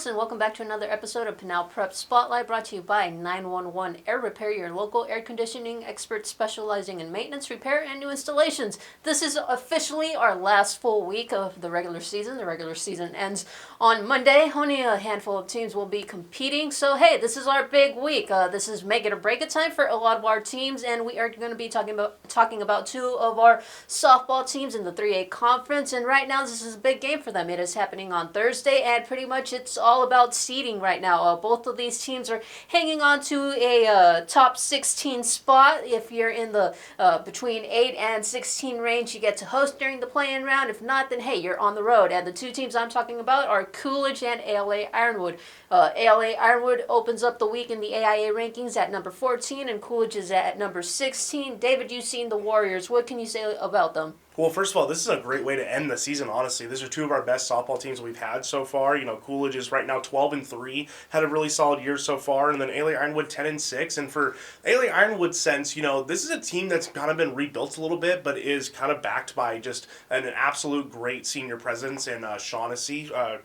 folks, and welcome back to another episode of Pinal Prep Spotlight, brought to you by 911 Air Repair, your local air conditioning expert specializing in maintenance, repair, and new installations. This is officially our last full week of the regular season. The regular season ends on Monday. Only a handful of teams will be competing, so hey, this is our big week. This is make it or break it time for a lot of our teams, and we are going to be talking about two of our softball teams in the 3A conference, and right now this is a big game for them. It is happening on Thursday, and pretty much it's all about seeding right now. Both of these teams are hanging on to a top 16 spot. If you're in the between 8 and 16 range, you get to host during the play-in round. If not, then hey, you're on the road. And the two teams I'm talking about are Coolidge and ALA Ironwood. ALA Ironwood opens up the week in the AIA rankings at number 14, and Coolidge is at number 16. David, you've seen the Warriors. What can you say about them? Well, first of all, this is a great way to end the season, honestly. These are two of our best softball teams we've had so far. You know, Coolidge is right now 12-3, had a really solid year so far, and then ALA Ironwood 10-6. And for ALA Ironwood's sense, you know, this is a team that's kind of been rebuilt a little bit, but is kind of backed by just an absolute great senior presence in Shaughnessy, I'm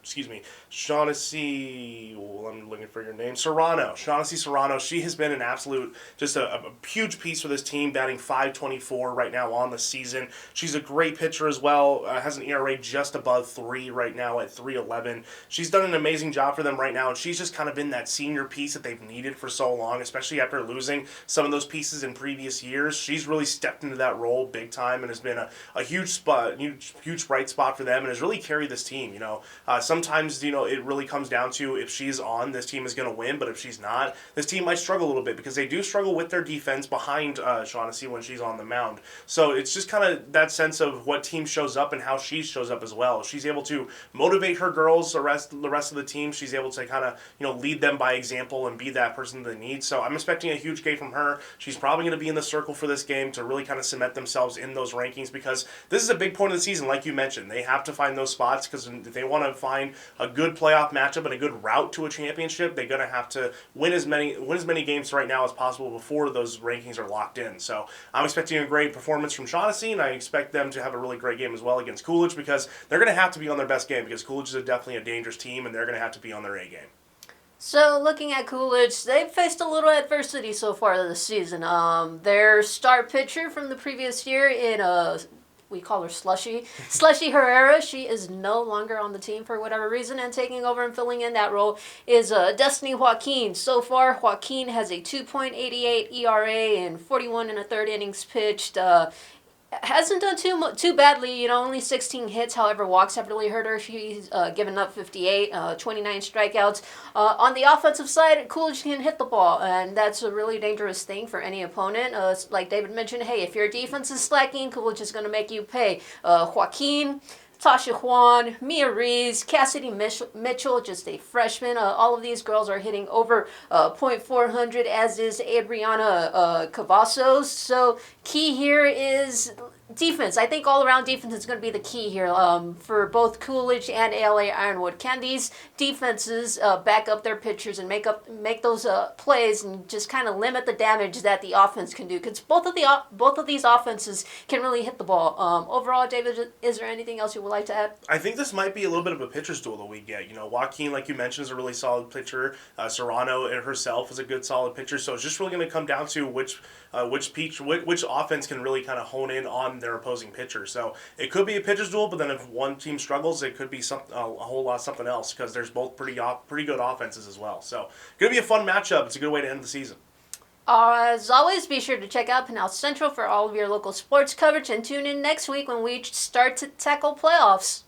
looking for your name, Shaughnessy Serrano. She has been an absolute, just a huge piece for this team, batting .524 right now on the season. She's a great pitcher as well, has an ERA just above 3 right now at 3.11. She's done an amazing job for them right now, and she's just kind of been that senior piece that they've needed for so long, especially after losing some of those pieces in previous years. She's really stepped into that role big time and has been a huge bright spot for them, and has really carried this team. You know, sometimes, you know, it really comes down to if she's on, this team is going to win, but if she's not, this team might struggle a little bit because they do struggle with their defense behind Shaughnessy when she's on the mound. So it's just kind of that sense of what team shows up and how she shows up as well. She's able to motivate her girls, the rest of the team. She's able to kind of, you know, lead them by example and be that person they need. So I'm expecting a huge game from her. She's probably going to be in the circle for this game to really kind of cement themselves in those rankings, because this is a big point of the season, like you mentioned. They have to find those spots, because if they want to find a good playoff matchup and a good route to a championship, they're going to have to win as many games right now as possible before those rankings are locked in. So I'm expecting a great performance from Shaughnessy, and I expect them to have a really great game as well against Coolidge, because they're going to have to be on their best game, because Coolidge is definitely a dangerous team, and they're going to have to be on their A game. So, looking at Coolidge, they've faced a little adversity so far this season. Their star pitcher from the previous year we call her Slushy Herrera. She is no longer on the team for whatever reason, and taking over and filling in that role is Destiny Joaquin. So far, Joaquin has a 2.88 ERA and 41 1/3 innings pitched. Hasn't done too badly, you know, only 16 hits. However, walks have really hurt her. She's given up 58, 29 strikeouts. On the offensive side, Coolidge can hit the ball, and that's a really dangerous thing for any opponent. Like David mentioned, hey, if your defense is slacking, Coolidge is going to make you pay. Joaquin, Tasha Juan, Mia Rees, Cassidy Mitchell, just a freshman. All of these girls are hitting over .400, as is Adriana Cavazos. So key here is defense. I think all-around defense is going to be the key here for both Coolidge and ALA Ironwood. Can these defenses back up their pitchers and make those plays and just kind of limit the damage that the offense can do? Because both of these offenses can really hit the ball. Overall, David, is there anything else you would like to add? I think this might be a little bit of a pitcher's duel that we get. You know, Joaquin, like you mentioned, is a really solid pitcher. Serrano herself is a good, solid pitcher. So it's just really going to come down to which offense can really kind of hone in on their opposing pitcher. So it could be a pitcher's duel, but then if one team struggles, it could be a whole lot something else, because there's both pretty good offenses as well. So going to be a fun matchup. It's a good way to end the season. As always, be sure to check out Pinal Central for all of your local sports coverage, and tune in next week when we start to tackle playoffs.